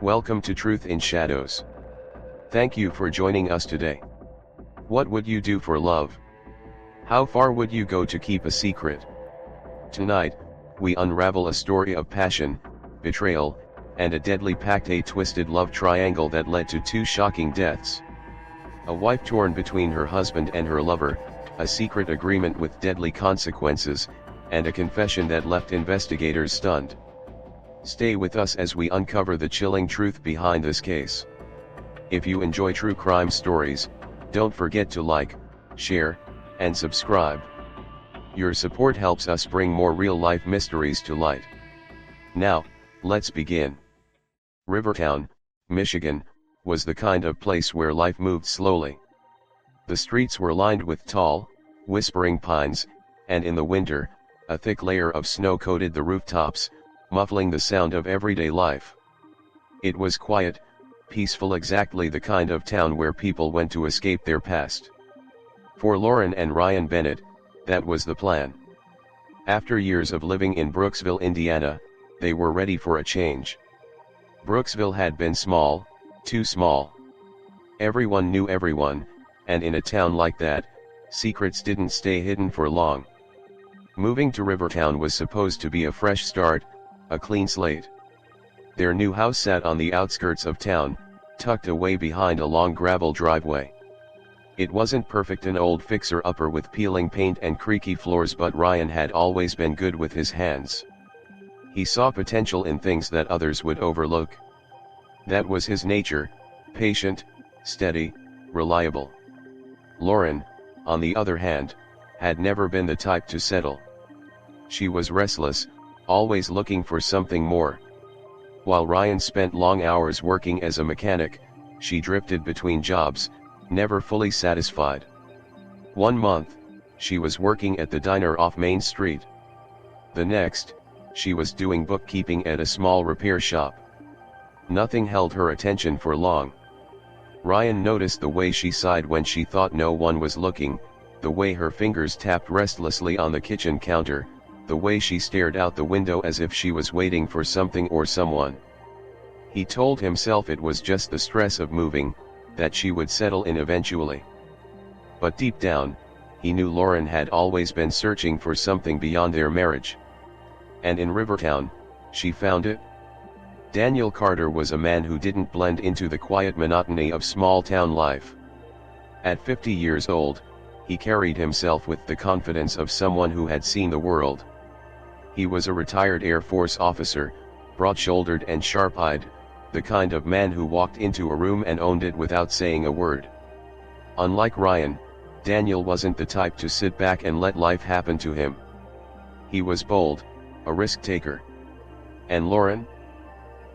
Welcome to Truth in Shadows. Thank you for joining us today. What would you do for love? How far would you go to keep a secret? Tonight, we unravel a story of passion, betrayal, and a deadly pact, a twisted love triangle that led to two shocking deaths. A wife torn between her husband and her lover, a secret agreement with deadly consequences, and a confession that left investigators stunned. Stay with us as we uncover the chilling truth behind this case. If you enjoy true crime stories, don't forget to like, share, and subscribe. Your support helps us bring more real-life mysteries to light. Now, let's begin. Rivertown, Michigan, was the kind of place where life moved slowly. The streets were lined with tall, whispering pines, and in the winter, a thick layer of snow coated the rooftops, muffling the sound of everyday life. It was quiet, peaceful, exactly the kind of town where people went to escape their past. For Lauren and Ryan Bennett, that was the plan. After years of living in Brooksville, Indiana, they were ready for a change. Brooksville had been small, too small. Everyone knew everyone, and in a town like that, secrets didn't stay hidden for long. Moving to Rivertown was supposed to be a fresh start, a clean slate. Their new house sat on the outskirts of town, tucked away behind a long gravel driveway. It wasn't perfect, an old fixer-upper with peeling paint and creaky floors, but Ryan had always been good with his hands. He saw potential in things that others would overlook. That was his nature, patient, steady, reliable. Lauren, on the other hand, had never been the type to settle. She was restless, always looking for something more. While Ryan spent long hours working as a mechanic, she drifted between jobs, never fully satisfied. One month, she was working at the diner off Main Street. The next, she was doing bookkeeping at a small repair shop. Nothing held her attention for long. Ryan noticed the way she sighed when she thought no one was looking, the way her fingers tapped restlessly on the kitchen counter, the way she stared out the window as if she was waiting for something or someone. He told himself it was just the stress of moving, that she would settle in eventually. But deep down, he knew Lauren had always been searching for something beyond their marriage. And in Rivertown, she found it. Daniel Carter was a man who didn't blend into the quiet monotony of small-town life. At 50 years old, he carried himself with the confidence of someone who had seen the world. He was a retired Air Force officer, broad-shouldered and sharp-eyed, the kind of man who walked into a room and owned it without saying a word. Unlike Ryan, Daniel wasn't the type to sit back and let life happen to him. He was bold, a risk-taker. And Lauren?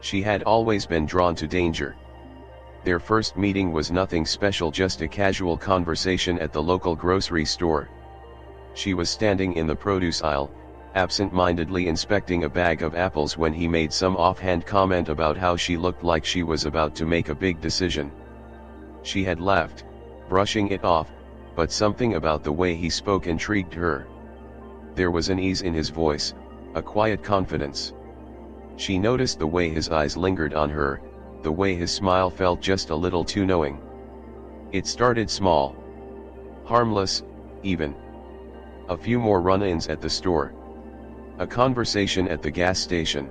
She had always been drawn to danger. Their first meeting was nothing special, just a casual conversation at the local grocery store. She was standing in the produce aisle, absent-mindedly inspecting a bag of apples when he made some offhand comment about how she looked like she was about to make a big decision. She had laughed, brushing it off, but something about the way he spoke intrigued her. There was an ease in his voice, a quiet confidence. She noticed the way his eyes lingered on her, the way his smile felt just a little too knowing. It started small. Harmless, even. A few more run-ins at the store. A conversation at the gas station.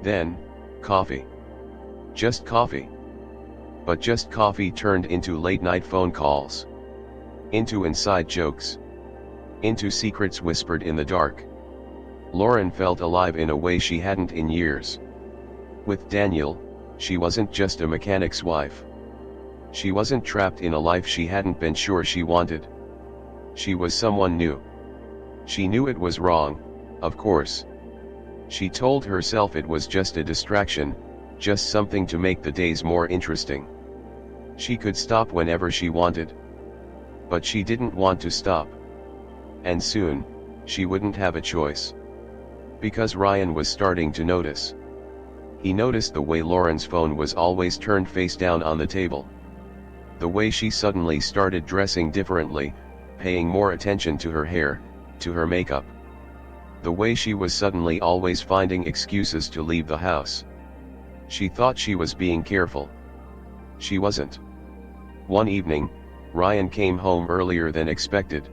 Then, coffee. Just coffee. But just coffee turned into late-night phone calls. Into inside jokes. Into secrets whispered in the dark. Lauren felt alive in a way she hadn't in years. With Daniel, she wasn't just a mechanic's wife. She wasn't trapped in a life she hadn't been sure she wanted. She was someone new. She knew it was wrong, of course. She told herself it was just a distraction, just something to make the days more interesting. She could stop whenever she wanted. But she didn't want to stop. And soon, she wouldn't have a choice. Because Ryan was starting to notice. He noticed the way Lauren's phone was always turned face down on the table. The way she suddenly started dressing differently, paying more attention to her hair, to her makeup. The way she was suddenly always finding excuses to leave the house. She thought she was being careful. She wasn't. One evening, Ryan came home earlier than expected.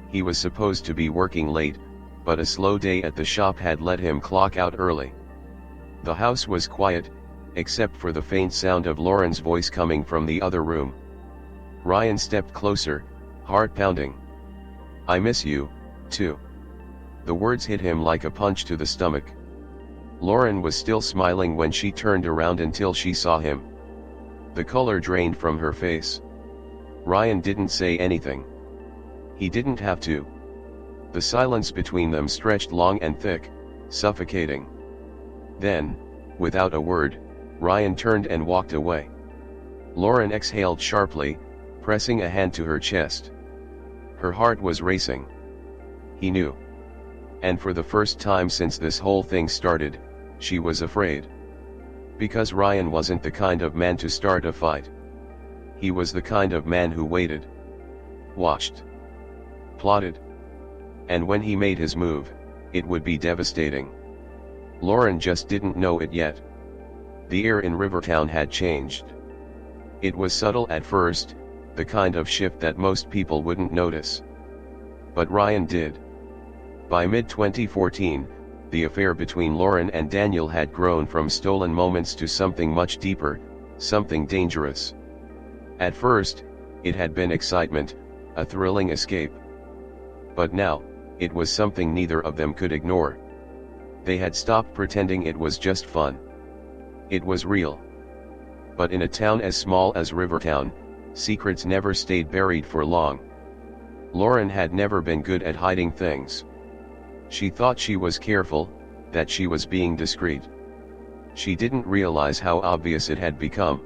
He was supposed to be working late, but a slow day at the shop had let him clock out early. The house was quiet, except for the faint sound of Lauren's voice coming from the other room. Ryan stepped closer, heart pounding. "I miss you, too." The words hit him like a punch to the stomach. Lauren was still smiling when she turned around until she saw him. The color drained from her face. Ryan didn't say anything. He didn't have to. The silence between them stretched long and thick, suffocating. Then, without a word, Ryan turned and walked away. Lauren exhaled sharply, pressing a hand to her chest. Her heart was racing. He knew. And for the first time since this whole thing started, she was afraid. Because Ryan wasn't the kind of man to start a fight. He was the kind of man who waited, watched, plotted. And when he made his move, it would be devastating. Lauren just didn't know it yet. The air in Rivertown had changed. It was subtle at first, the kind of shift that most people wouldn't notice. But Ryan did. By mid-2014, the affair between Lauren and Daniel had grown from stolen moments to something much deeper, something dangerous. At first, it had been excitement, a thrilling escape. But now, it was something neither of them could ignore. They had stopped pretending it was just fun. It was real. But in a town as small as Rivertown, secrets never stayed buried for long. Lauren had never been good at hiding things. She thought she was careful, that she was being discreet. She didn't realize how obvious it had become.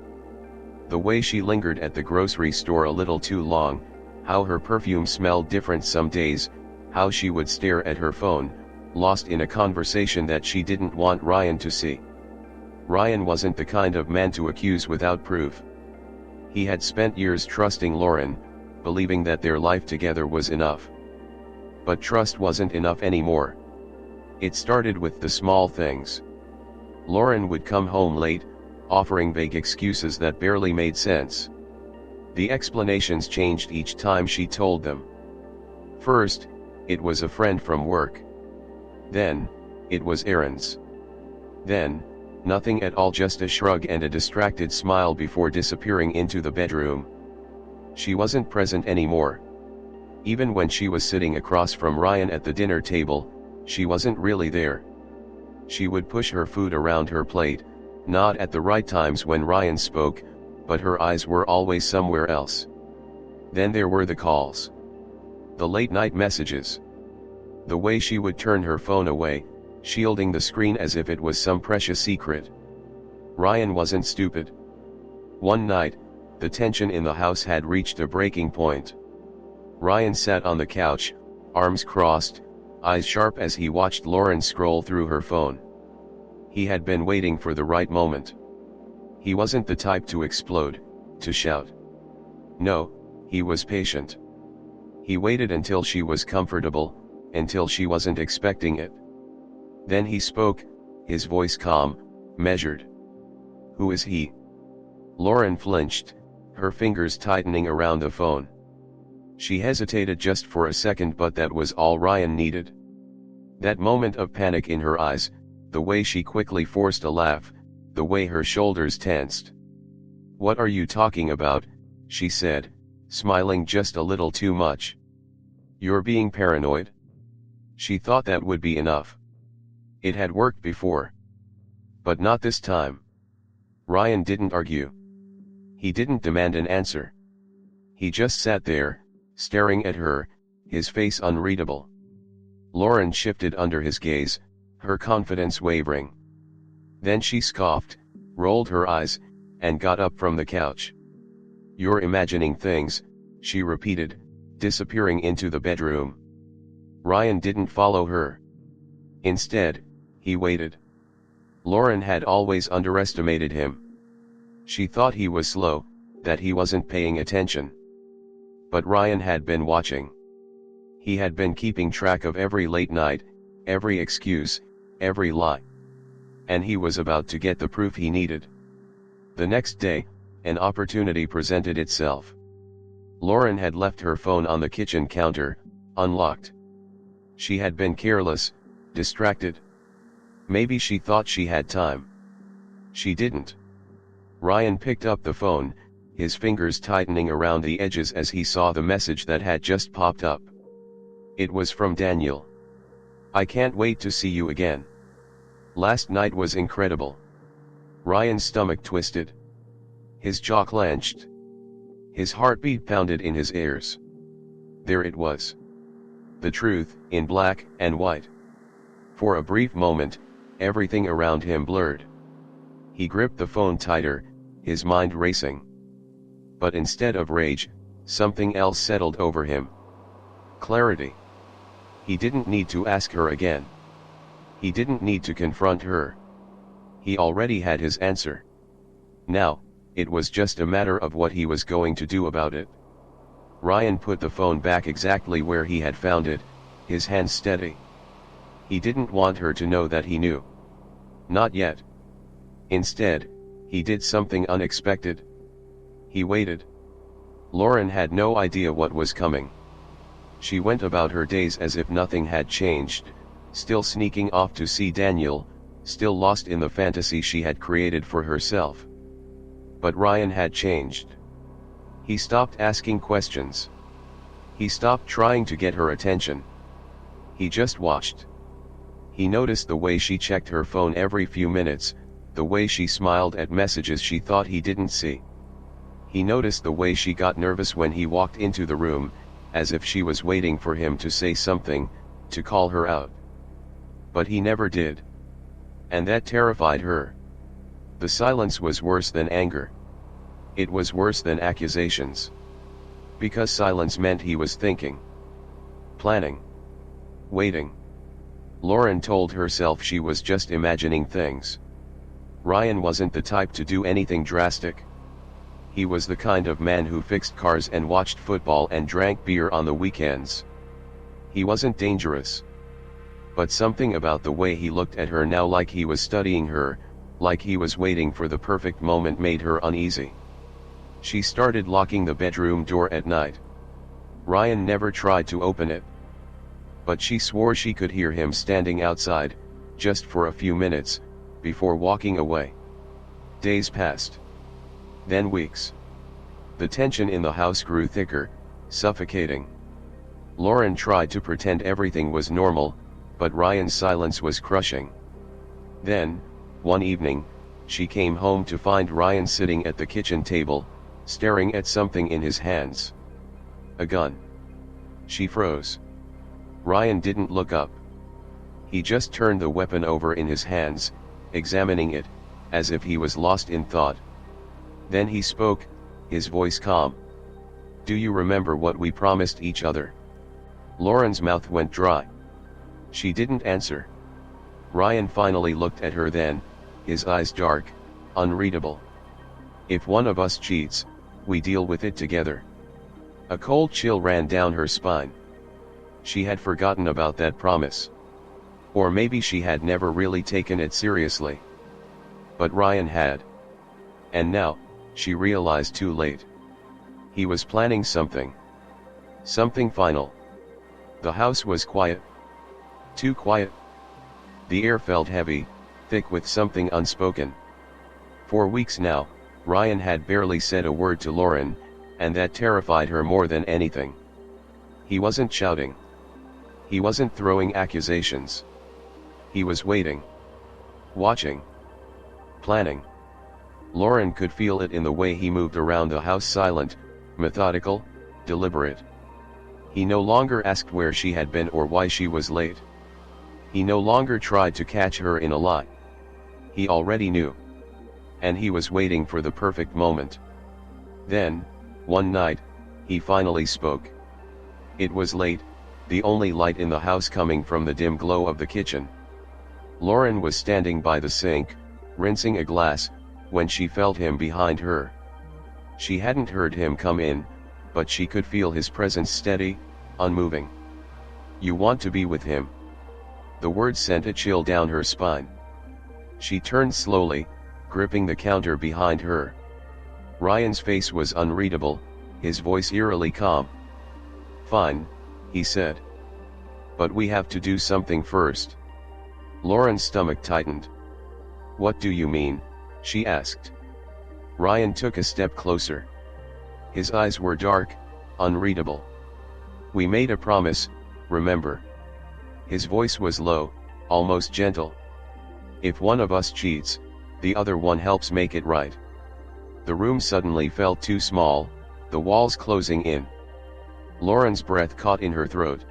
The way she lingered at the grocery store a little too long, how her perfume smelled different some days, how she would stare at her phone, lost in a conversation that she didn't want Ryan to see. Ryan wasn't the kind of man to accuse without proof. He had spent years trusting Lauren, believing that their life together was enough. But trust wasn't enough anymore. It started with the small things. Lauren would come home late, offering vague excuses that barely made sense. The explanations changed each time she told them. First, it was a friend from work. Then, it was errands. Then, nothing at all, just a shrug and a distracted smile before disappearing into the bedroom. She wasn't present anymore. Even when she was sitting across from Ryan at the dinner table, she wasn't really there. She would push her food around her plate, not at the right times when Ryan spoke, but her eyes were always somewhere else. Then there were the calls. The late-night messages. The way she would turn her phone away, shielding the screen as if it was some precious secret. Ryan wasn't stupid. One night, the tension in the house had reached a breaking point. Ryan sat on the couch, arms crossed, eyes sharp as he watched Lauren scroll through her phone. He had been waiting for the right moment. He wasn't the type to explode, to shout. No, he was patient. He waited until she was comfortable, until she wasn't expecting it. Then he spoke, his voice calm, measured. "Who is he?" Lauren flinched, her fingers tightening around the phone. She hesitated just for a second, but that was all Ryan needed. That moment of panic in her eyes, the way she quickly forced a laugh, the way her shoulders tensed. "What are you talking about?" she said, smiling just a little too much. "You're being paranoid?" She thought that would be enough. It had worked before. But not this time. Ryan didn't argue. He didn't demand an answer. He just sat there, staring at her, his face unreadable. Lauren shifted under his gaze, her confidence wavering. Then she scoffed, rolled her eyes, and got up from the couch. "You're imagining things," she repeated, disappearing into the bedroom. Ryan didn't follow her. Instead, he waited. Lauren had always underestimated him. She thought he was slow, that he wasn't paying attention. But Ryan had been watching. He had been keeping track of every late night, every excuse, every lie. and he was about to get the proof he needed. The next day, an opportunity presented itself. Lauren had left her phone on the kitchen counter, unlocked. She had been careless, distracted. Maybe she thought she had time. She didn't. Ryan picked up the phone, his fingers tightening around the edges as he saw the message that had just popped up. It was from Daniel. "I can't wait to see you again. Last night was incredible." Ryan's stomach twisted. His jaw clenched. His heartbeat pounded in his ears. There it was. The truth, in black and white. For a brief moment, everything around him blurred. He gripped the phone tighter, his mind racing. But instead of rage, something else settled over him. Clarity. He didn't need to ask her again. He didn't need to confront her. He already had his answer. Now, it was just a matter of what he was going to do about it. Ryan put the phone back exactly where he had found it, his hands steady. He didn't want her to know that he knew. Not yet. Instead, he did something unexpected. He waited. Lauren had no idea what was coming. She went about her days as if nothing had changed, still sneaking off to see Daniel, still lost in the fantasy she had created for herself. But Ryan had changed. He stopped asking questions. He stopped trying to get her attention. He just watched. He noticed the way she checked her phone every few minutes, the way she smiled at messages she thought he didn't see. He noticed the way she got nervous when he walked into the room, as if she was waiting for him to say something, to call her out. But he never did. And that terrified her. The silence was worse than anger. It was worse than accusations. Because silence meant he was thinking. Planning. Waiting. Lauren told herself she was just imagining things. Ryan wasn't the type to do anything drastic. He was the kind of man who fixed cars and watched football and drank beer on the weekends. He wasn't dangerous. But something about the way he looked at her now, like he was studying her, like he was waiting for the perfect moment, made her uneasy. She started locking the bedroom door at night. Ryan never tried to open it. But she swore she could hear him standing outside, just for a few minutes, before walking away. Days passed. Then weeks. The tension in the house grew thicker, suffocating. Lauren tried to pretend everything was normal, but Ryan's silence was crushing. Then, one evening, she came home to find Ryan sitting at the kitchen table, staring at something in his hands. A gun. She froze. Ryan didn't look up. He just turned the weapon over in his hands, examining it, as if he was lost in thought. Then he spoke, his voice calm. "Do you remember what we promised each other?" Lauren's mouth went dry. She didn't answer. Ryan finally looked at her then, his eyes dark, unreadable. "If one of us cheats, we deal with it together." A cold chill ran down her spine. She had forgotten about that promise. Or maybe she had never really taken it seriously. But Ryan had. And now, she realized too late. He was planning something. Something final. The house was quiet. Too quiet. The air felt heavy, thick with something unspoken. For weeks now, Ryan had barely said a word to Lauren, and that terrified her more than anything. He wasn't shouting. He wasn't throwing accusations. He was waiting. Watching. Planning. Lauren could feel it in the way he moved around the house, silent, methodical, deliberate. He no longer asked where she had been or why she was late. He no longer tried to catch her in a lie. He already knew. And he was waiting for the perfect moment. Then, one night, he finally spoke. It was late, the only light in the house coming from the dim glow of the kitchen. Lauren was standing by the sink, rinsing a glass, when she felt him behind her. She hadn't heard him come in, but she could feel his presence steady, unmoving. "You want to be with him?" The words sent a chill down her spine. She turned slowly, gripping the counter behind her. Ryan's face was unreadable, his voice eerily calm. "Fine," he said. "But we have to do something first." Lauren's stomach tightened. "What do you mean?" she asked. Ryan took a step closer. His eyes were dark, unreadable. "We made a promise, remember?" His voice was low, almost gentle. "If one of us cheats, the other one helps make it right." The room suddenly felt too small, the walls closing in. Lauren's breath caught in her throat.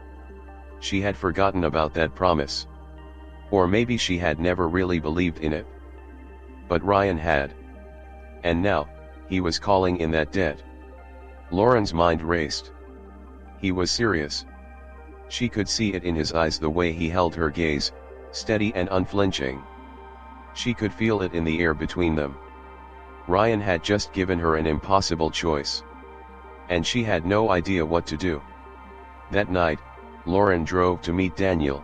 She had forgotten about that promise. Or maybe she had never really believed in it. But Ryan had. And now, he was calling in that debt. Lauren's mind raced. He was serious. She could see it in his eyes, the way he held her gaze, steady and unflinching. She could feel it in the air between them. Ryan had just given her an impossible choice. And she had no idea what to do. That night, Lauren drove to meet Daniel.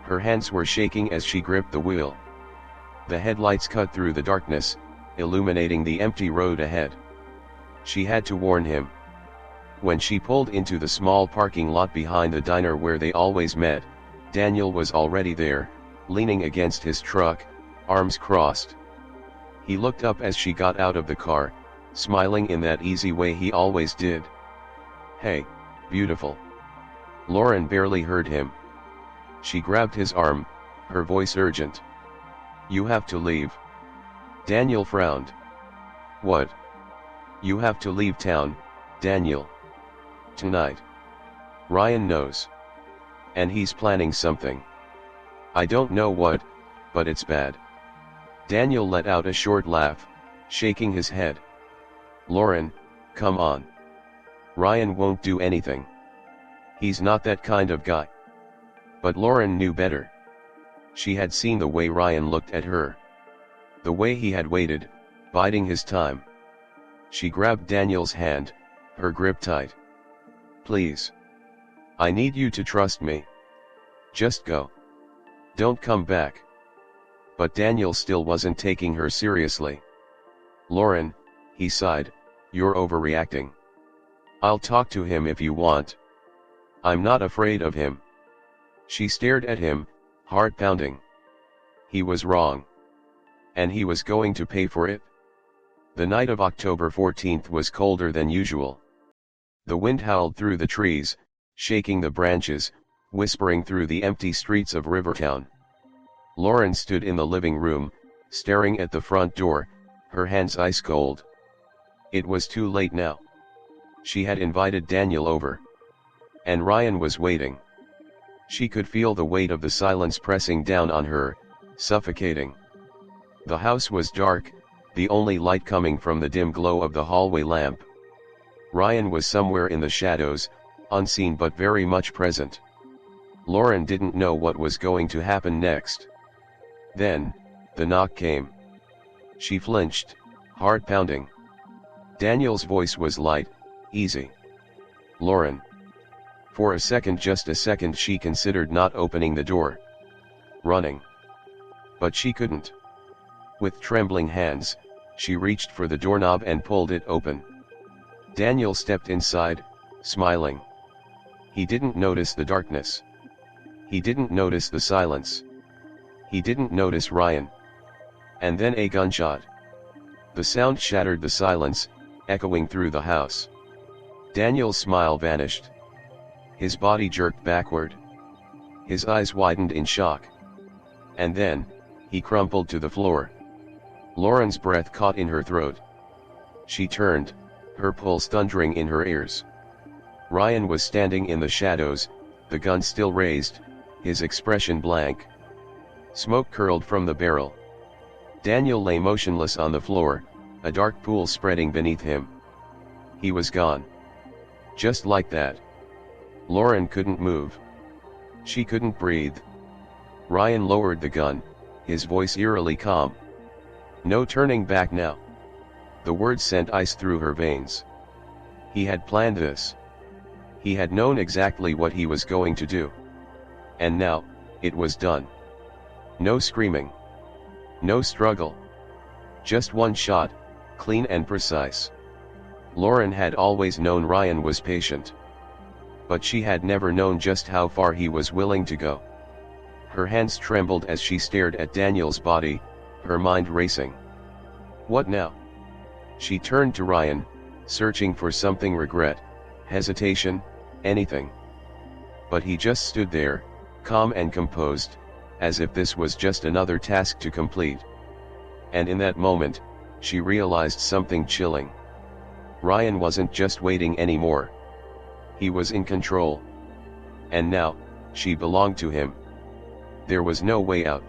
Her hands were shaking as she gripped the wheel. The headlights cut through the darkness, illuminating the empty road ahead. She had to warn him. When she pulled into the small parking lot behind the diner where they always met, Daniel was already there, leaning against his truck, arms crossed. He looked up as she got out of the car, smiling in that easy way he always did. "Hey, beautiful." Lauren barely heard him. She grabbed his arm, her voice urgent. "You have to leave." Daniel frowned. "What?" "You have to leave town, Daniel. Tonight. Ryan knows. And he's planning something. I don't know what, but it's bad." Daniel let out a short laugh, shaking his head. "Lauren, come on. Ryan won't do anything. He's not that kind of guy." But Lauren knew better. She had seen the way Ryan looked at her. The way he had waited, biding his time. She grabbed Daniel's hand, her grip tight. "Please. I need you to trust me. Just go. Don't come back." But Daniel still wasn't taking her seriously. "Lauren," he sighed, "you're overreacting. I'll talk to him if you want. I'm not afraid of him." She stared at him, heart pounding. He was wrong. And he was going to pay for it. The night of October 14th was colder than usual. The wind howled through the trees, shaking the branches, whispering through the empty streets of Rivertown. Lauren stood in the living room, staring at the front door, her hands ice cold. It was too late now. She had invited Daniel over. And Ryan was waiting. She could feel the weight of the silence pressing down on her, suffocating. The house was dark, the only light coming from the dim glow of the hallway lamp. Ryan was somewhere in the shadows, unseen but very much present. Lauren didn't know what was going to happen next. Then, the knock came. She flinched, heart pounding. Daniel's voice was light, easy. "Lauren." For a second, just a second, she considered not opening the door. Running. But she couldn't. With trembling hands, she reached for the doorknob and pulled it open. Daniel stepped inside, smiling. He didn't notice the darkness. He didn't notice the silence. He didn't notice Ryan. And then a gunshot. The sound shattered the silence, echoing through the house. Daniel's smile vanished. His body jerked backward. His eyes widened in shock. And then, he crumpled to the floor. Lauren's breath caught in her throat. She turned, her pulse thundering in her ears. Ryan was standing in the shadows, the gun still raised, his expression blank. Smoke curled from the barrel. Daniel lay motionless on the floor, a dark pool spreading beneath him. He was gone. Just like that. Lauren couldn't move. She couldn't breathe. Ryan lowered the gun, his voice eerily calm. "No turning back now." The words sent ice through her veins. He had planned this. He had known exactly what he was going to do. And now, it was done. No screaming. No struggle. Just one shot, clean and precise. Lauren had always known Ryan was patient. But she had never known just how far he was willing to go. Her hands trembled as she stared at Daniel's body, her mind racing. What now? She turned to Ryan, searching for something: regret, hesitation, anything. But he just stood there, calm and composed, as if this was just another task to complete. And in that moment, she realized something chilling. Ryan wasn't just waiting anymore. He was in control. And now, she belonged to him. There was no way out.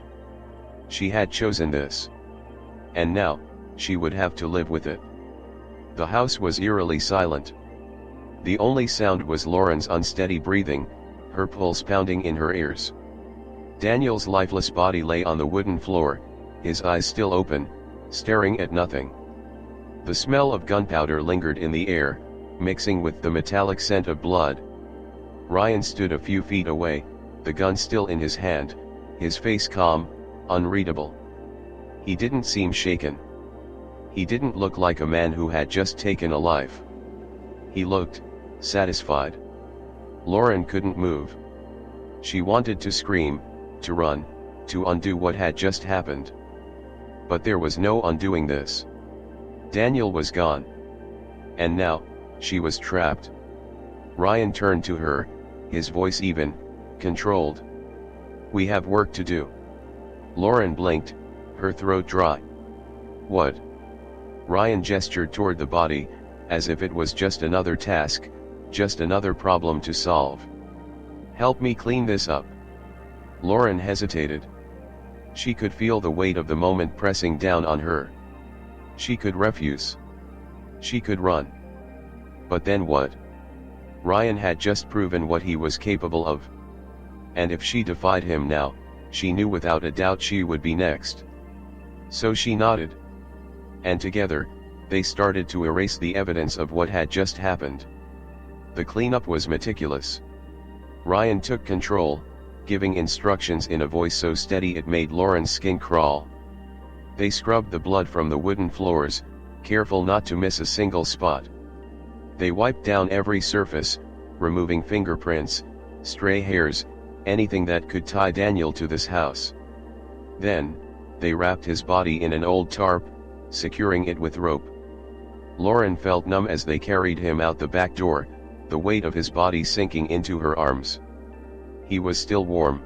She had chosen this. And now, she would have to live with it. The house was eerily silent. The only sound was Lauren's unsteady breathing, her pulse pounding in her ears. Daniel's lifeless body lay on the wooden floor, his eyes still open, staring at nothing. The smell of gunpowder lingered in the air, mixing with the metallic scent of blood. Ryan stood a few feet away, the gun still in his hand, his face calm, unreadable. He didn't seem shaken. He didn't look like a man who had just taken a life. He looked satisfied. Lauren couldn't move. She wanted to scream, to run, to undo what had just happened. But there was no undoing this. Daniel was gone. And now, she was trapped. Ryan turned to her, his voice even, controlled. "We have work to do." Lauren blinked, her throat dry. "What?" Ryan gestured toward the body, as if it was just another task, just another problem to solve. "Help me clean this up." Lauren hesitated. She could feel the weight of the moment pressing down on her. She could refuse. She could run. But then what? Ryan had just proven what he was capable of. And if she defied him now, she knew without a doubt she would be next. So she nodded. And together, they started to erase the evidence of what had just happened. The cleanup was meticulous. Ryan took control, giving instructions in a voice so steady it made Lauren's skin crawl. They scrubbed the blood from the wooden floors, careful not to miss a single spot. They wiped down every surface, removing fingerprints, stray hairs, anything that could tie Daniel to this house. Then, they wrapped his body in an old tarp, securing it with rope. Lauren felt numb as they carried him out the back door, the weight of his body sinking into her arms. He was still warm.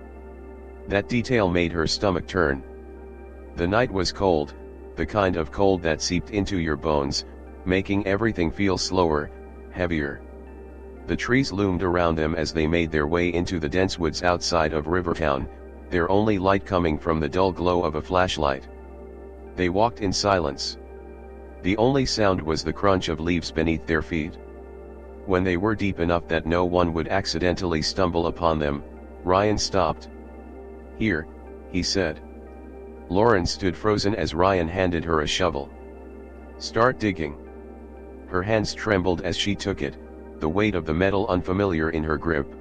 That detail made her stomach turn. The night was cold, the kind of cold that seeped into your bones, making everything feel slower, heavier. The trees loomed around them as they made their way into the dense woods outside of Rivertown, their only light coming from the dull glow of a flashlight. They walked in silence. The only sound was the crunch of leaves beneath their feet. When they were deep enough that no one would accidentally stumble upon them, Ryan stopped. "Here," he said. Lauren stood frozen as Ryan handed her a shovel. "Start digging." Her hands trembled as she took it, the weight of the metal unfamiliar in her grip.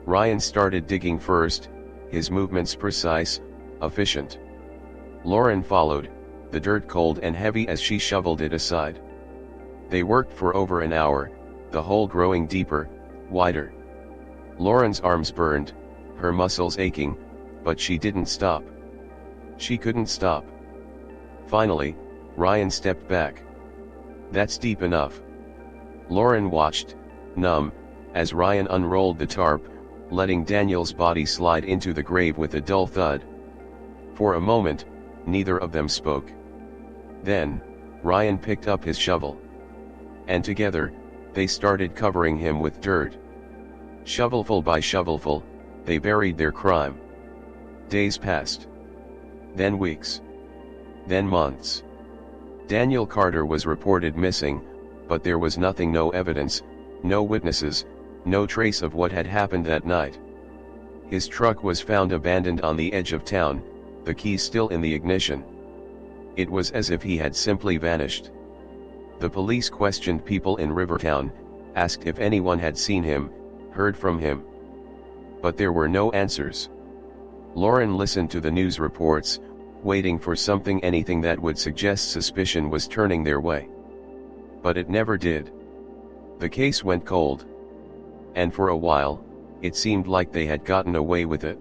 Ryan started digging first, his movements precise, efficient. Lauren followed, the dirt cold and heavy as she shoveled it aside. They worked for over an hour, the hole growing deeper, wider. Lauren's arms burned, her muscles aching, but she didn't stop. She couldn't stop. Finally, Ryan stepped back. "That's deep enough." Lauren watched, numb, as Ryan unrolled the tarp, letting Daniel's body slide into the grave with a dull thud. For a moment, neither of them spoke. Then, Ryan picked up his shovel. And together, they started covering him with dirt. Shovelful by shovelful, they buried their crime. Days passed. Then weeks. Then months. Daniel Carter was reported missing, but there was nothing, no evidence, no witnesses, no trace of what had happened that night. His truck was found abandoned on the edge of town, the keys still in the ignition. It was as if he had simply vanished. The police questioned people in Rivertown, asked if anyone had seen him, heard from him. But there were no answers. Lauren listened to the news reports, waiting for anything that would suggest suspicion was turning their way. But it never did. The case went cold. And for a while, it seemed like they had gotten away with it.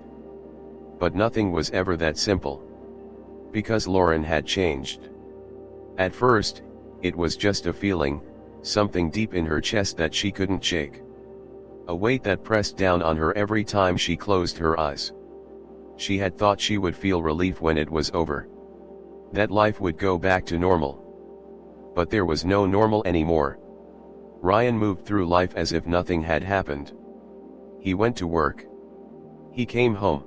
But nothing was ever that simple. Because Lauren had changed. At first, it was just a feeling, something deep in her chest that she couldn't shake. A weight that pressed down on her every time she closed her eyes. She had thought she would feel relief when it was over. That life would go back to normal. But there was no normal anymore. Ryan moved through life as if nothing had happened. He went to work. He came home.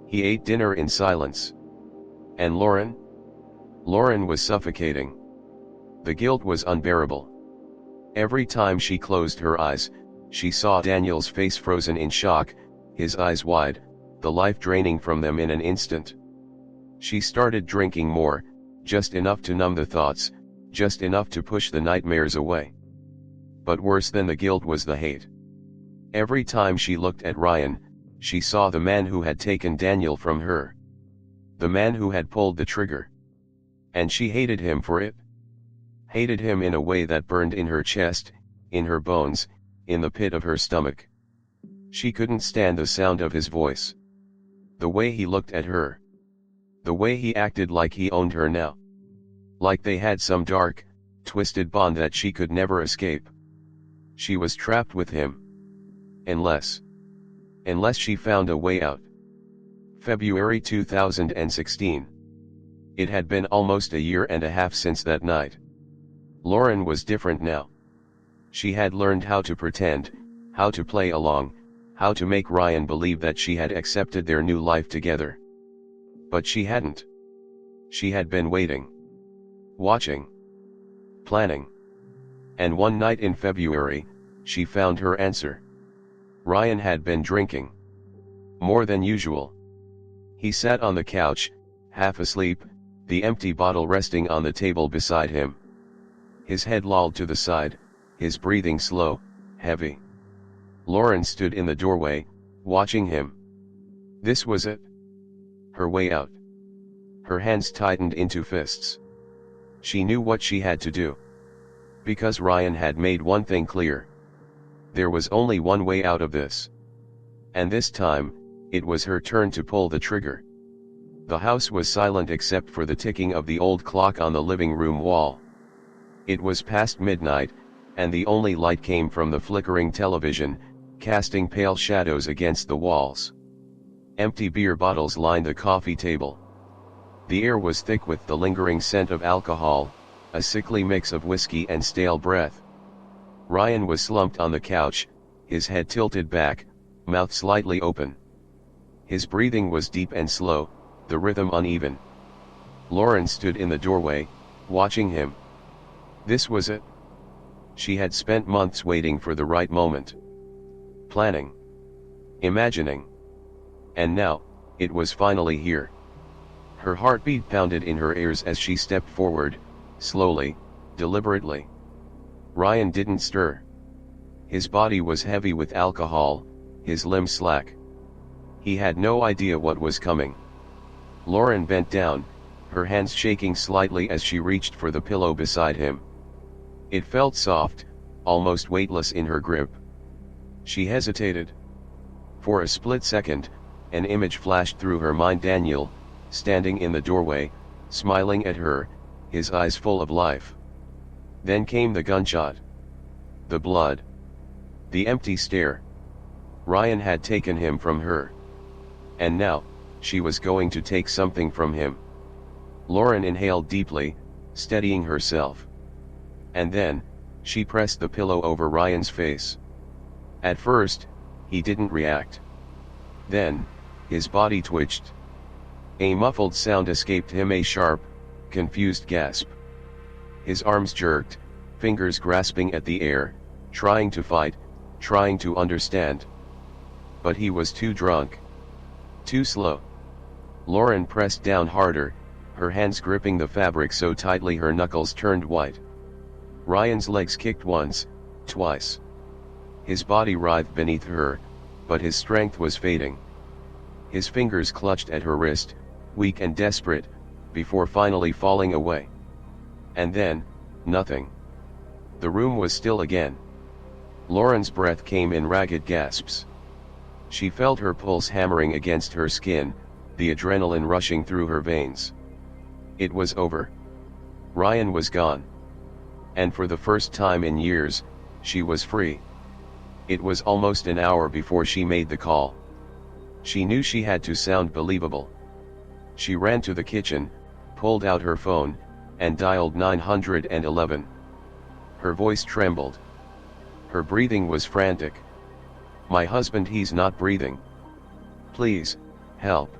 He ate dinner in silence. And Lauren? Lauren was suffocating. The guilt was unbearable. Every time she closed her eyes, she saw Daniel's face frozen in shock, his eyes wide, the life draining from them in an instant. She started drinking more, just enough to numb the thoughts, just enough to push the nightmares away. But worse than the guilt was the hate. Every time she looked at Ryan, she saw the man who had taken Daniel from her. The man who had pulled the trigger. And she hated him for it. Hated him in a way that burned in her chest, in her bones, in the pit of her stomach. She couldn't stand the sound of his voice. The way he looked at her. The way he acted like he owned her now. Like they had some dark, twisted bond that she could never escape. She was trapped with him. Unless she found a way out. February 2016. It had been almost a year and a half since that night. Lauren was different now. She had learned how to pretend, how to play along, how to make Ryan believe that she had accepted their new life together. But she hadn't. She had been waiting. Watching. Planning. And one night in February, she found her answer. Ryan had been drinking. More than usual. He sat on the couch, half asleep, the empty bottle resting on the table beside him. His head lolled to the side, his breathing slow, heavy. Lauren stood in the doorway, watching him. This was it. Her way out. Her hands tightened into fists. She knew what she had to do. Because Ryan had made one thing clear. There was only one way out of this. And this time, it was her turn to pull the trigger. The house was silent except for the ticking of the old clock on the living room wall. It was past midnight, and the only light came from the flickering television, casting pale shadows against the walls. Empty beer bottles lined the coffee table. The air was thick with the lingering scent of alcohol, a sickly mix of whiskey and stale breath. Ryan was slumped on the couch, his head tilted back, mouth slightly open. His breathing was deep and slow, the rhythm uneven. Lauren stood in the doorway, watching him. This was it. She had spent months waiting for the right moment. Planning. Imagining. And now, it was finally here. Her heartbeat pounded in her ears as she stepped forward, slowly, deliberately. Ryan didn't stir. His body was heavy with alcohol, his limbs slack. He had no idea what was coming. Lauren bent down, her hands shaking slightly as she reached for the pillow beside him. It felt soft, almost weightless in her grip. She hesitated. For a split second, an image flashed through her mind: Daniel, standing in the doorway, smiling at her, his eyes full of life. Then came the gunshot. The blood. The empty stare. Ryan had taken him from her. And now, she was going to take something from him. Lauren inhaled deeply, steadying herself. And then, she pressed the pillow over Ryan's face. At first, he didn't react. Then, his body twitched. A muffled sound escaped him, a sharp, confused gasp. His arms jerked, fingers grasping at the air, trying to fight, trying to understand. But he was too drunk. Too slow. Lauren pressed down harder, her hands gripping the fabric so tightly her knuckles turned white. Ryan's legs kicked once, twice. His body writhed beneath her, but his strength was fading. His fingers clutched at her wrist, weak and desperate, before finally falling away. And then, nothing. The room was still again. Lauren's breath came in ragged gasps. She felt her pulse hammering against her skin, the adrenaline rushing through her veins. It was over. Ryan was gone. And for the first time in years, she was free. It was almost an hour before she made the call. She knew she had to sound believable. She ran to the kitchen, pulled out her phone, and dialed 911. Her voice trembled. Her breathing was frantic. "My husband, he's not breathing. Please, help."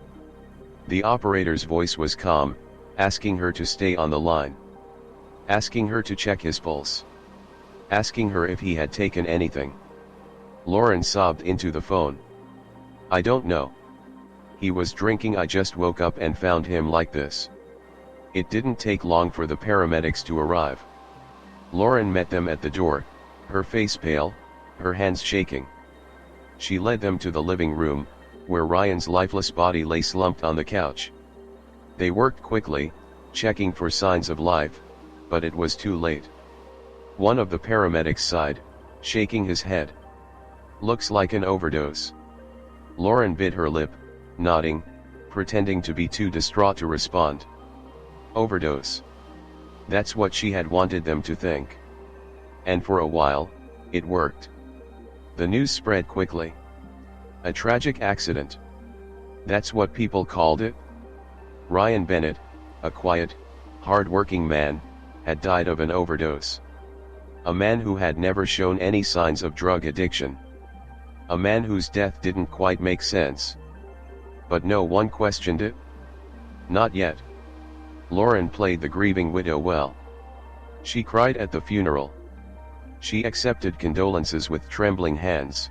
The operator's voice was calm, asking her to stay on the line. Asking her to check his pulse. Asking her if he had taken anything. Lauren sobbed into the phone. "I don't know. He was drinking. I just woke up and found him like this." It didn't take long for the paramedics to arrive. Lauren met them at the door, her face pale, her hands shaking. She led them to the living room, where Ryan's lifeless body lay slumped on the couch. They worked quickly, checking for signs of life, but it was too late. One of the paramedics sighed, shaking his head. "Looks like an overdose." Lauren bit her lip, nodding, pretending to be too distraught to respond. Overdose. That's what she had wanted them to think. And for a while, it worked. The news spread quickly. A tragic accident. That's what people called it. Ryan Bennett, a quiet, hard-working man, had died of an overdose. A man who had never shown any signs of drug addiction. A man whose death didn't quite make sense. But no one questioned it. Not yet. Lauren played the grieving widow well. She cried at the funeral. She accepted condolences with trembling hands.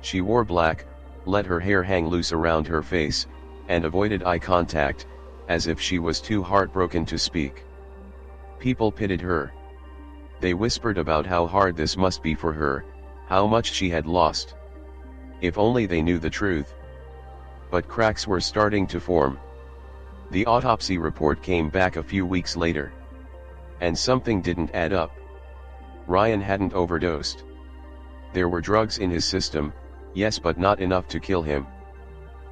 She wore black, let her hair hang loose around her face, and avoided eye contact, as if she was too heartbroken to speak. People pitied her. They whispered about how hard this must be for her, how much she had lost. If only they knew the truth. But cracks were starting to form. The autopsy report came back a few weeks later. And something didn't add up. Ryan hadn't overdosed. There were drugs in his system, yes, but not enough to kill him.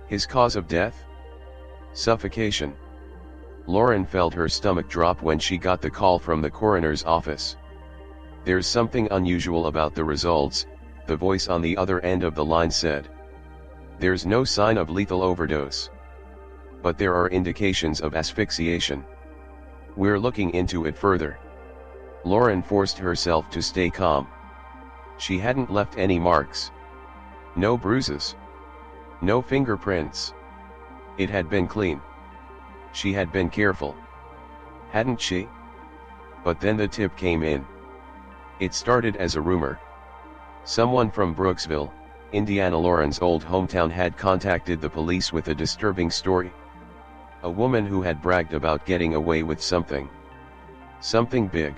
His cause of death? Suffocation. Lauren felt her stomach drop when she got the call from the coroner's office. "There's something unusual about the results," the voice on the other end of the line said. "There's no sign of lethal overdose. But there are indications of asphyxiation. We're looking into it further." Lauren forced herself to stay calm. She hadn't left any marks. No bruises. No fingerprints. It had been clean. She had been careful. Hadn't she? But then the tip came in. It started as a rumor. Someone from Brooksville, Indiana, Lauren's old hometown, had contacted the police with a disturbing story. A woman who had bragged about getting away with something. Something big.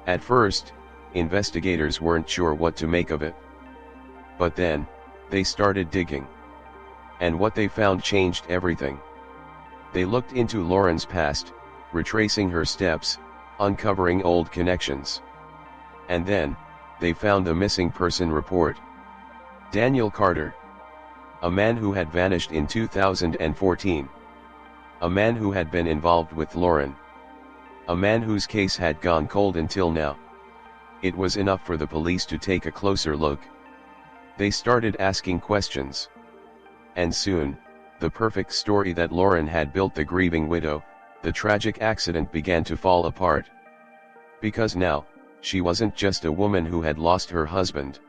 At first, investigators weren't sure what to make of it. But then, they started digging. And what they found changed everything. They looked into Lauren's past, retracing her steps, uncovering old connections. And then, they found the missing person report. Daniel Carter. A man who had vanished in 2014. A man who had been involved with Lauren. A man whose case had gone cold until now. It was enough for the police to take a closer look. They started asking questions. And soon, the perfect story that Lauren had built, the grieving widow, the tragic accident, began to fall apart. Because now, she wasn't just a woman who had lost her husband.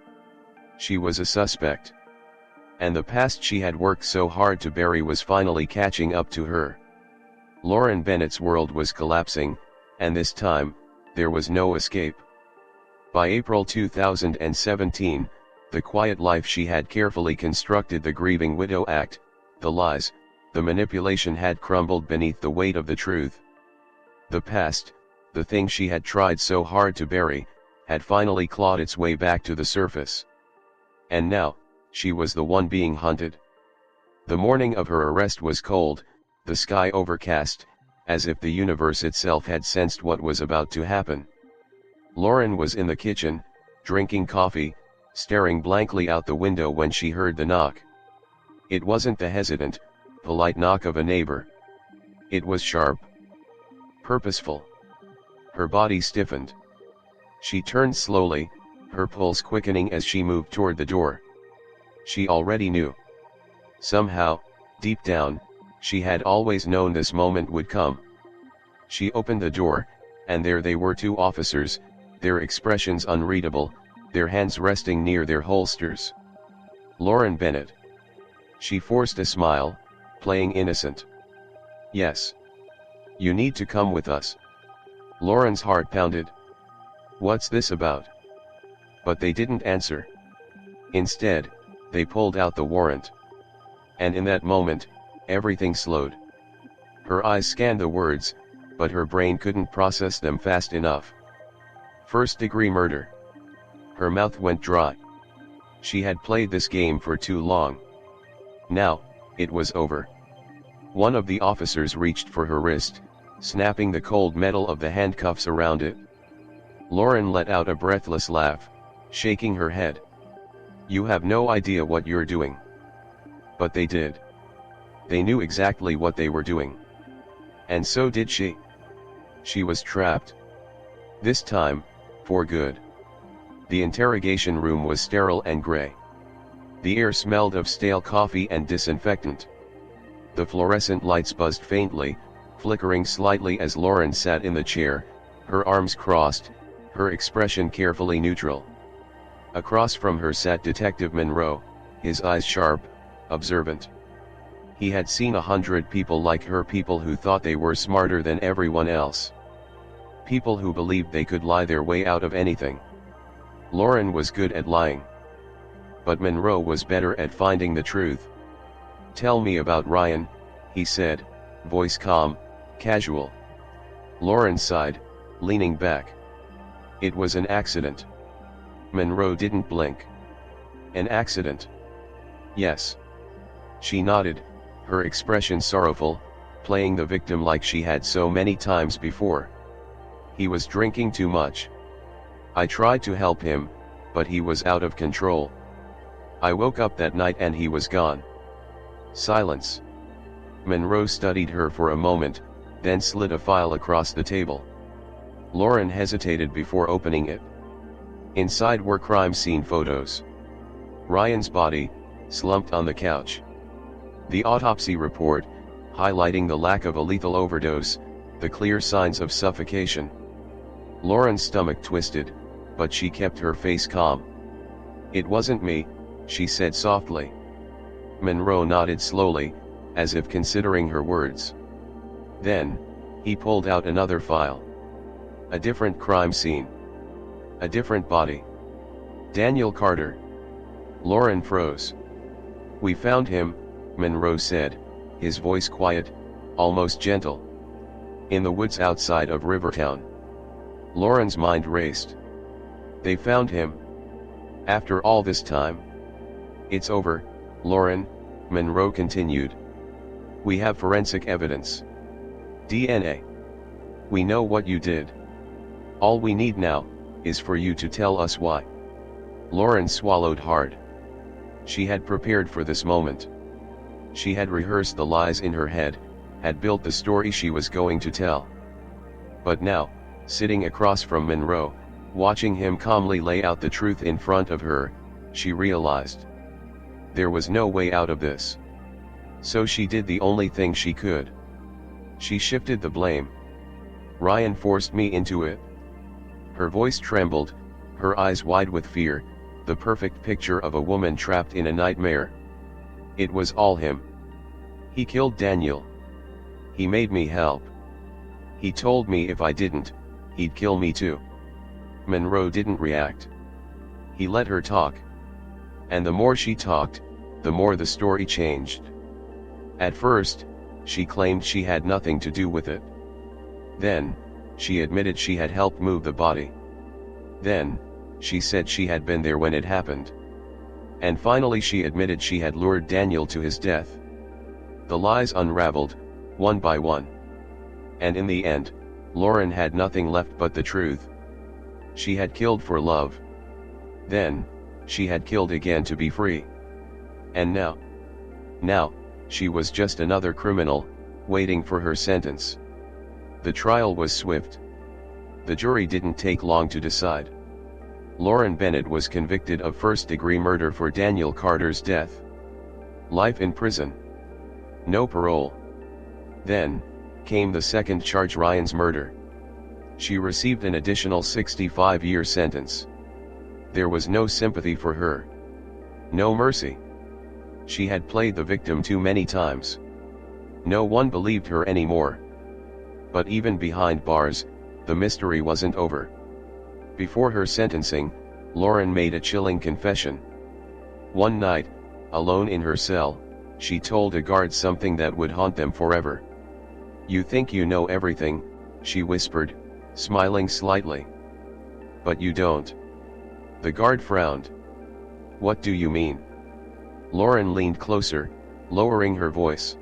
She was a suspect. And the past she had worked so hard to bury was finally catching up to her. Lauren Bennett's world was collapsing, and this time, there was no escape. By April 2017, the quiet life she had carefully constructed, the grieving widow act, the lies, the manipulation, had crumbled beneath the weight of the truth. The past, the thing she had tried so hard to bury, had finally clawed its way back to the surface. And now, she was the one being hunted. The morning of her arrest was cold, the sky overcast, as if the universe itself had sensed what was about to happen. Lauren was in the kitchen, drinking coffee, staring blankly out the window when she heard the knock. It wasn't the hesitant, polite knock of a neighbor. It was sharp, purposeful. Her body stiffened. She turned slowly, her pulse quickening as she moved toward the door. She already knew. Somehow, deep down, she had always known this moment would come. She opened the door, and there they were, two officers, their expressions unreadable, their hands resting near their holsters. Lauren Bennett. She forced a smile, playing innocent. Yes. You need to come with us. Lauren's heart pounded. What's this about? But they didn't answer. Instead, they pulled out the warrant. And in that moment, everything slowed. Her eyes scanned the words, but her brain couldn't process them fast enough. First-degree murder. Her mouth went dry. She had played this game for too long. Now, it was over. One of the officers reached for her wrist, snapping the cold metal of the handcuffs around it. Lauren let out a breathless laugh, shaking her head. You have no idea what you're doing. But they did. They knew exactly what they were doing. And so did she. She was trapped. This time, for good. The interrogation room was sterile and gray. The air smelled of stale coffee and disinfectant. The fluorescent lights buzzed faintly, flickering slightly as Lauren sat in the chair, her arms crossed, her expression carefully neutral. Across from her sat Detective Monroe, his eyes sharp, observant. He had seen 100 people like her, people who thought they were smarter than everyone else. People who believed they could lie their way out of anything. Lauren was good at lying. But Monroe was better at finding the truth. Tell me about Ryan, he said, voice calm, casual. Lauren sighed, leaning back. It was an accident. Monroe didn't blink. An accident? Yes. She nodded, her expression sorrowful, playing the victim like she had so many times before. He was drinking too much. I tried to help him, but he was out of control. I woke up that night and he was gone. Silence. Monroe studied her for a moment, then slid a file across the table. Lauren hesitated before opening it. Inside were crime scene photos. Ryan's body, slumped on the couch. The autopsy report, highlighting the lack of a lethal overdose, the clear signs of suffocation. Lauren's stomach twisted, but she kept her face calm. It wasn't me, she said softly. Monroe nodded slowly, as if considering her words. Then, he pulled out another file. A different crime scene. A different body. Daniel Carter. Lauren froze. We found him, Monroe said, his voice quiet, almost gentle. In the woods outside of Rivertown. Lauren's mind raced. They found him. After all this time. It's over, Lauren, Monroe continued. We have forensic evidence. DNA. We know what you did. All we need now, is for you to tell us why. Lauren swallowed hard. She had prepared for this moment. She had rehearsed the lies in her head, had built the story she was going to tell. But now, sitting across from Monroe, watching him calmly lay out the truth in front of her, she realized. There was no way out of this. So she did the only thing she could. She shifted the blame. Ryan forced me into it. Her voice trembled, her eyes wide with fear, the perfect picture of a woman trapped in a nightmare. It was all him. He killed Daniel. He made me help. He told me if I didn't, he'd kill me too. Monroe didn't react. He let her talk. And the more she talked, the more the story changed. At first, she claimed she had nothing to do with it. Then, she admitted she had helped move the body. Then, she said she had been there when it happened. And finally she admitted she had lured Daniel to his death. The lies unraveled, one by one. And in the end, Lauren had nothing left but the truth. She had killed for love. Then, she had killed again to be free. And now, she was just another criminal, waiting for her sentence. The trial was swift. The jury didn't take long to decide. Lauren Bennett was convicted of first-degree murder for Daniel Carter's death. Life in prison. No parole. Then, came the second charge, Ryan's murder. She received an additional 65-year sentence. There was no sympathy for her. No mercy. She had played the victim too many times. No one believed her anymore. But even behind bars, the mystery wasn't over. Before her sentencing, Lauren made a chilling confession. One night, alone in her cell, she told a guard something that would haunt them forever. "You think you know everything," she whispered, smiling slightly. "But you don't." The guard frowned. "What do you mean?" Lauren leaned closer, lowering her voice.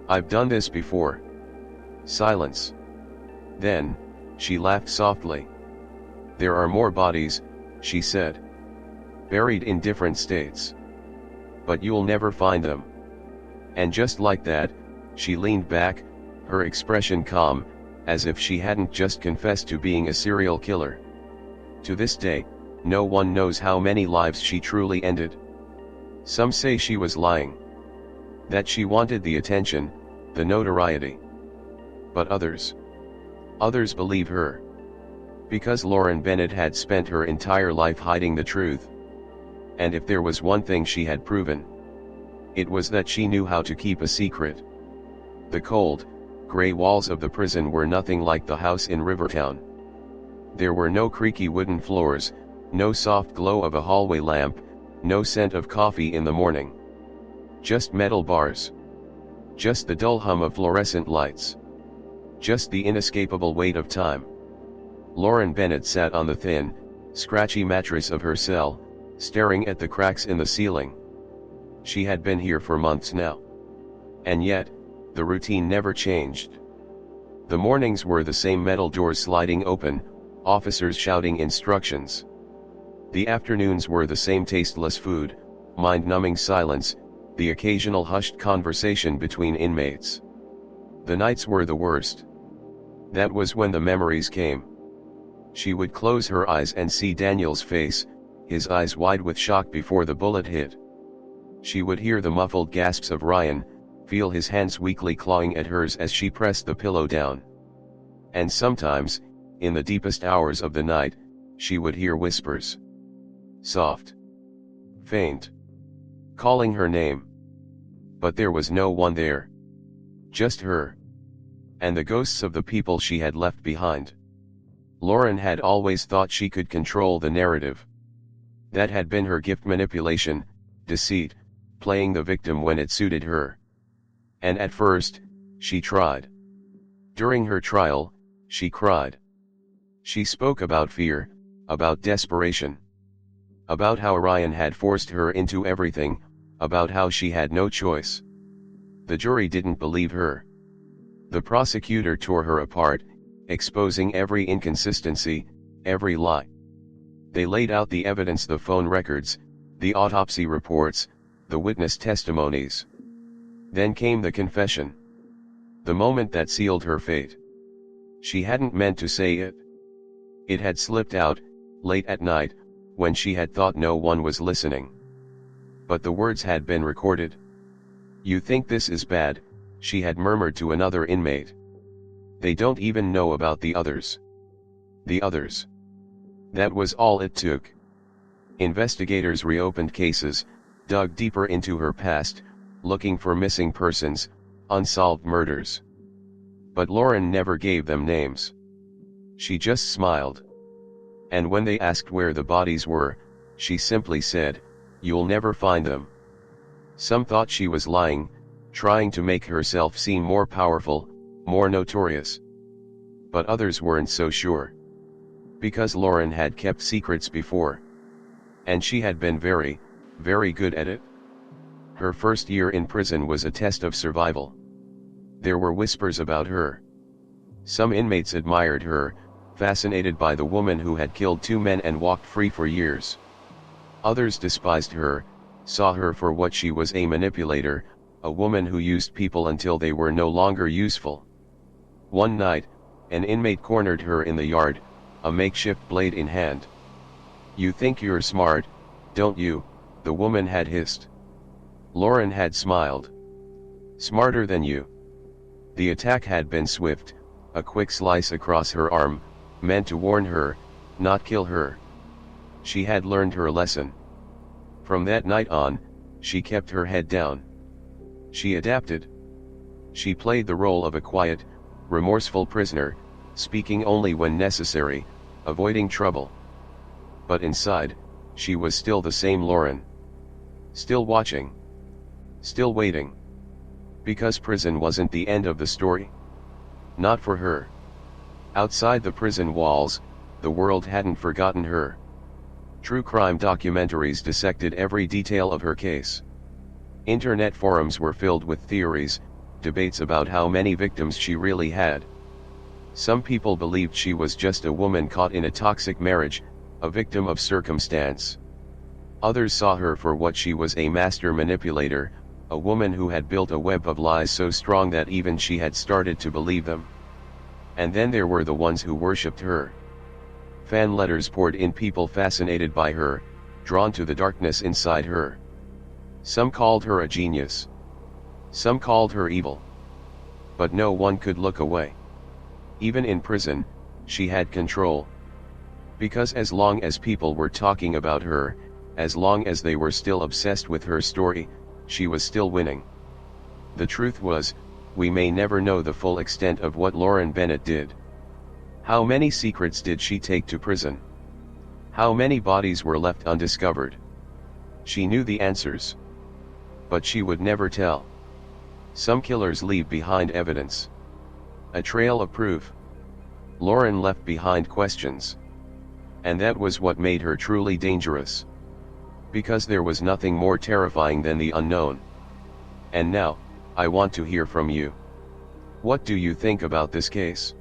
"I've done this before." Silence. Then, she laughed softly. "There are more bodies," she said. "Buried in different states. But you'll never find them." And just like that, she leaned back, her expression calm, as if she hadn't just confessed to being a serial killer. To this day, no one knows how many lives she truly ended. Some say she was lying. That she wanted the attention, the notoriety. But others believe her. Because Lauren Bennett had spent her entire life hiding the truth. And if there was one thing she had proven, it was that she knew how to keep a secret. The cold, gray walls of the prison were nothing like the house in Rivertown. There were no creaky wooden floors, no soft glow of a hallway lamp, no scent of coffee in the morning. Just metal bars. Just the dull hum of fluorescent lights. Just the inescapable weight of time. Lauren Bennett sat on the thin, scratchy mattress of her cell, staring at the cracks in the ceiling. She had been here for months now. And yet, the routine never changed. The mornings were the same, metal doors sliding open, officers shouting instructions. The afternoons were the same, tasteless food, mind-numbing silence, the occasional hushed conversation between inmates. The nights were the worst. That was when the memories came. She would close her eyes and see Daniel's face, his eyes wide with shock before the bullet hit. She would hear the muffled gasps of Ryan, feel his hands weakly clawing at hers as she pressed the pillow down. And sometimes, in the deepest hours of the night, she would hear whispers. Soft. Faint. Calling her name. But there was no one there. Just her. And the ghosts of the people she had left behind. Lauren had always thought she could control the narrative. That had been her gift: manipulation, deceit, playing the victim when it suited her. And at first, she tried. During her trial, she cried. She spoke about fear, about desperation. About how Ryan had forced her into everything, about how she had no choice. The jury didn't believe her. The prosecutor tore her apart, exposing every inconsistency, every lie. They laid out the evidence: the phone records, the autopsy reports, the witness testimonies. Then came the confession. The moment that sealed her fate. She hadn't meant to say it. It had slipped out, late at night, when she had thought no one was listening. But the words had been recorded. "You think this is bad," she had murmured to another inmate. "They don't even know about the others." The others. That was all it took. Investigators reopened cases, dug deeper into her past, looking for missing persons, unsolved murders. But Lauren never gave them names. She just smiled. And when they asked where the bodies were, she simply said, "You'll never find them." Some thought she was lying, trying to make herself seem more powerful, more notorious. But others weren't so sure. Because Lauren had kept secrets before. And she had been very, very good at it. Her first year in prison was a test of survival. There were whispers about her. Some inmates admired her, fascinated by the woman who had killed 2 men and walked free for years. Others despised her, saw her for what she was, a manipulator, a woman who used people until they were no longer useful. One night, an inmate cornered her in the yard, a makeshift blade in hand. "You think you're smart, don't you?" the woman had hissed. Lauren had smiled. "Smarter than you." The attack had been swift, a quick slice across her arm, meant to warn her, not kill her. She had learned her lesson. From that night on, she kept her head down. She adapted. She played the role of a quiet, remorseful prisoner, speaking only when necessary, avoiding trouble. But inside, she was still the same Lauren. Still watching. Still waiting. Because prison wasn't the end of the story. Not for her. Outside the prison walls, the world hadn't forgotten her. True crime documentaries dissected every detail of her case. Internet forums were filled with theories, debates about how many victims she really had. Some people believed she was just a woman caught in a toxic marriage, a victim of circumstance. Others saw her for what she was, a master manipulator, a woman who had built a web of lies so strong that even she had started to believe them. And then there were the ones who worshipped her. Fan letters poured in, people fascinated by her, drawn to the darkness inside her. Some called her a genius. Some called her evil. But no one could look away. Even in prison, she had control. Because as long as people were talking about her, as long as they were still obsessed with her story, she was still winning. The truth was, we may never know the full extent of what Lauren Bennett did. How many secrets did she take to prison? How many bodies were left undiscovered? She knew the answers. But she would never tell. Some killers leave behind evidence. A trail of proof. Lauren left behind questions. And that was what made her truly dangerous. Because there was nothing more terrifying than the unknown. And now, I want to hear from you. What do you think about this case?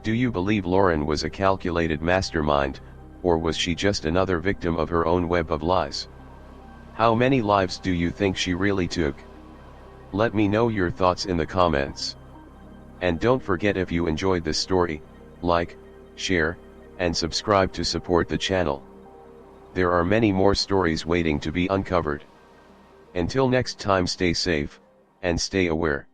Do you believe Lauren was a calculated mastermind, or was she just another victim of her own web of lies? How many lives do you think she really took? Let me know your thoughts in the comments. And don't forget, if you enjoyed this story, like, share, and subscribe to support the channel. There are many more stories waiting to be uncovered. Until next time, stay safe, and stay aware.